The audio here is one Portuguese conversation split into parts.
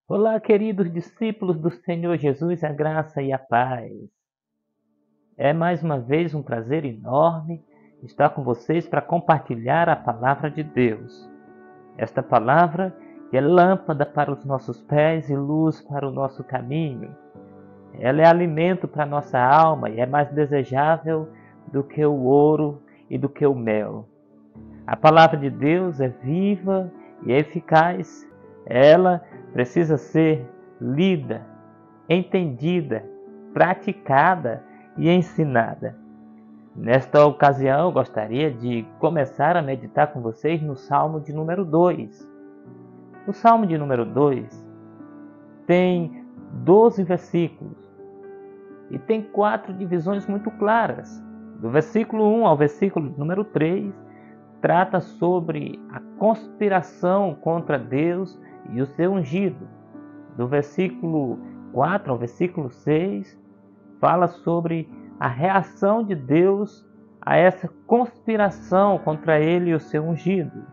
Olá, queridos discípulos do Senhor Jesus, a graça e a paz. É mais uma vez um prazer enorme estar com vocês para compartilhar a palavra de Deus. Esta palavra que é lâmpada para os nossos pés e luz para o nosso caminho. Ela é alimento para a nossa alma e é mais desejável do que o ouro e do que o mel. A palavra de Deus é viva e eficaz. Ela precisa ser lida, entendida, praticada e ensinada. Nesta ocasião, eu gostaria de começar a meditar com vocês no Salmo de número 2. O Salmo de número 2 tem 12 versículos e tem 4 divisões muito claras. Do versículo 1 ao versículo número 3, trata sobre a conspiração contra Deus e o seu ungido. Do versículo 4 ao versículo 6, fala sobre a reação de Deus a essa conspiração contra ele e o seu ungido.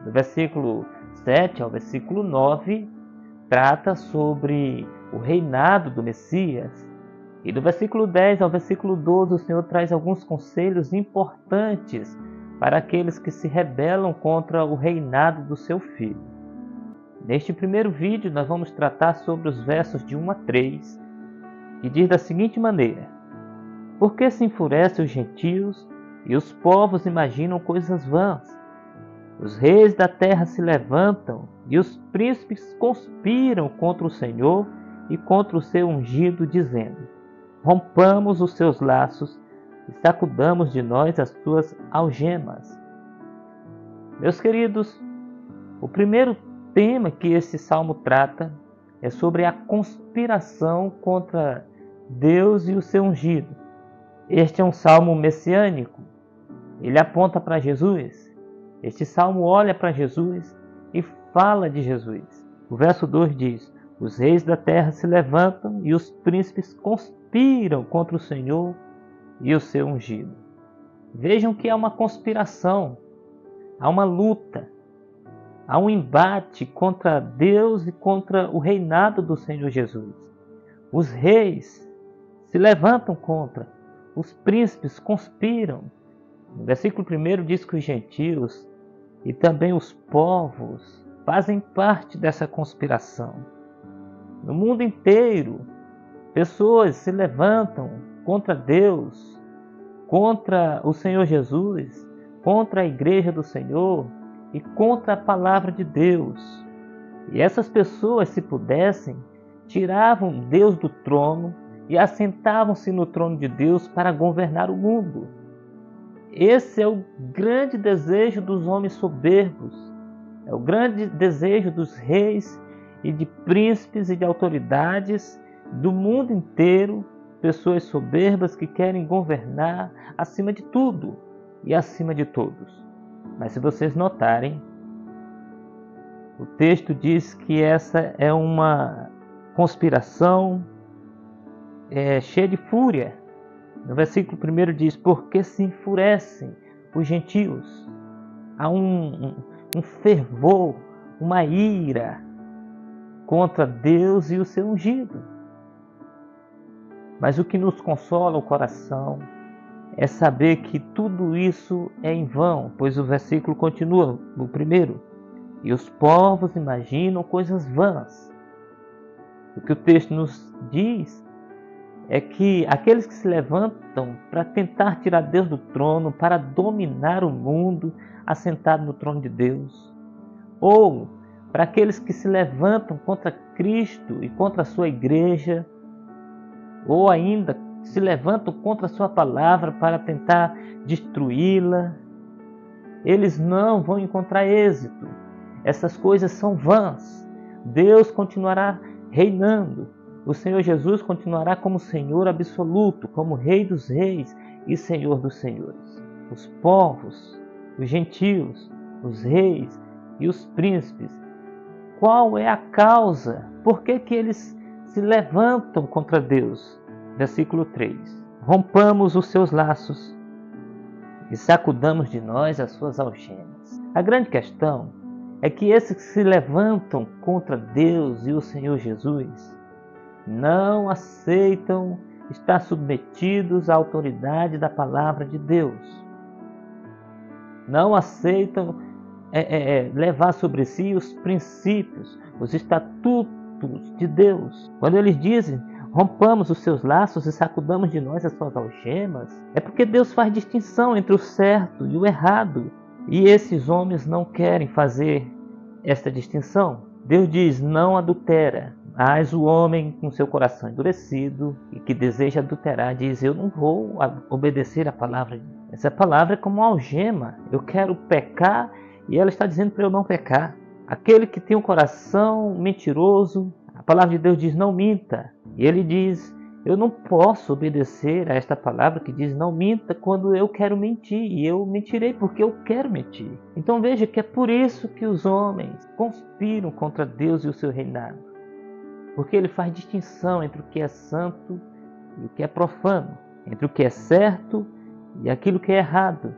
Do versículo 7 ao versículo 9, trata sobre o reinado do Messias. E do versículo 10 ao versículo 12, o Senhor traz alguns conselhos importantes para aqueles que se rebelam contra o reinado do seu Filho. Neste primeiro vídeo, nós vamos tratar sobre os versos de 1 a 3, que diz da seguinte maneira: Por que se enfurecem os gentios e os povos imaginam coisas vãs? Os reis da terra se levantam e os príncipes conspiram contra o Senhor e contra o seu ungido, dizendo: Rompamos os seus laços e sacudamos de nós as suas algemas. Meus queridos, o primeiro tema que esse salmo trata é sobre a conspiração contra Deus e o seu ungido. Este é um salmo messiânico. Ele aponta para Jesus. Este salmo olha para Jesus e fala de Jesus. O verso 2 diz: Os reis da terra se levantam e os príncipes conspiram contra o Senhor e o seu ungido. Vejam que há uma conspiração, há uma luta, há um embate contra Deus e contra o reinado do Senhor Jesus. Os reis se levantam contra, os príncipes conspiram. No versículo 1 diz que os gentios e também os povos fazem parte dessa conspiração. No mundo inteiro, pessoas se levantam contra Deus, contra o Senhor Jesus, contra a igreja do Senhor e contra a palavra de Deus. E essas pessoas, se pudessem, tiravam Deus do trono e assentavam-se no trono de Deus para governar o mundo. Esse é o grande desejo dos homens soberbos, é o grande desejo dos reis e de príncipes e de autoridades do mundo inteiro, pessoas soberbas que querem governar acima de tudo e acima de todos. Mas se vocês notarem, o texto diz que essa é uma conspiração cheia de fúria. No versículo 1 diz: Por que se enfurecem os gentios? Há um fervor, uma ira contra Deus e o seu ungido. Mas o que nos consola o coração é saber que tudo isso é em vão, pois o versículo continua no 1: E os povos imaginam coisas vãs. O que o texto nos diz é que aqueles que se levantam para tentar tirar Deus do trono, para dominar o mundo assentado no trono de Deus, ou para aqueles que se levantam contra Cristo e contra a sua igreja, ou ainda se levantam contra a sua palavra para tentar destruí-la, eles não vão encontrar êxito. Essas coisas são vãs. Deus continuará reinando. O Senhor Jesus continuará como Senhor absoluto, como Rei dos reis e Senhor dos senhores. Os povos, os gentios, os reis e os príncipes, qual é a causa? Por que eles se levantam contra Deus? Versículo 3: Rompamos os seus laços e sacudamos de nós as suas algemas. A grande questão é que esses que se levantam contra Deus e o Senhor Jesus não aceitam estar submetidos à autoridade da palavra de Deus. Não aceitam levar sobre si os princípios, os estatutos de Deus. Quando eles dizem, rompamos os seus laços e sacudamos de nós as suas algemas, é porque Deus faz distinção entre o certo e o errado. E esses homens não querem fazer esta distinção. Deus diz, não adultera. Mas o homem com seu coração endurecido e que deseja adulterar diz, eu não vou obedecer a palavra. Essa palavra é como uma algema. Eu quero pecar e ela está dizendo para eu não pecar. Aquele que tem um coração mentiroso, a palavra de Deus diz, não minta. E ele diz, eu não posso obedecer a esta palavra que diz não minta quando eu quero mentir. E eu mentirei porque eu quero mentir. Então veja que é por isso que os homens conspiram contra Deus e o seu reinado. Porque ele faz distinção entre o que é santo e o que é profano. Entre o que é certo e aquilo que é errado.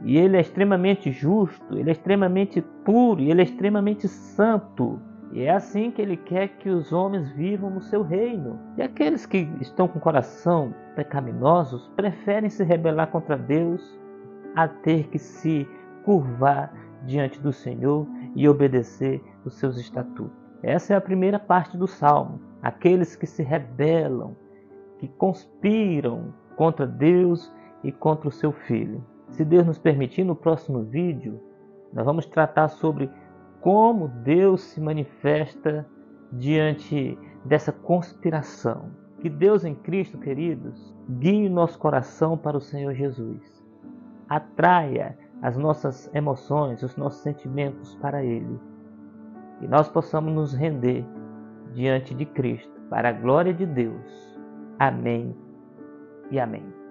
E ele é extremamente justo, ele é extremamente puro, e ele é extremamente santo. E é assim que ele quer que os homens vivam no seu reino. E aqueles que estão com o coração pecaminosos preferem se rebelar contra Deus a ter que se curvar diante do Senhor e obedecer os seus estatutos. Essa é a primeira parte do Salmo. Aqueles que se rebelam, que conspiram contra Deus e contra o seu Filho. Se Deus nos permitir, no próximo vídeo, nós vamos tratar sobre como Deus se manifesta diante dessa conspiração. Que Deus em Cristo, queridos, guie o nosso coração para o Senhor Jesus. Atraia as nossas emoções, os nossos sentimentos para Ele. E nós possamos nos render diante de Cristo, para a glória de Deus. Amém e amém.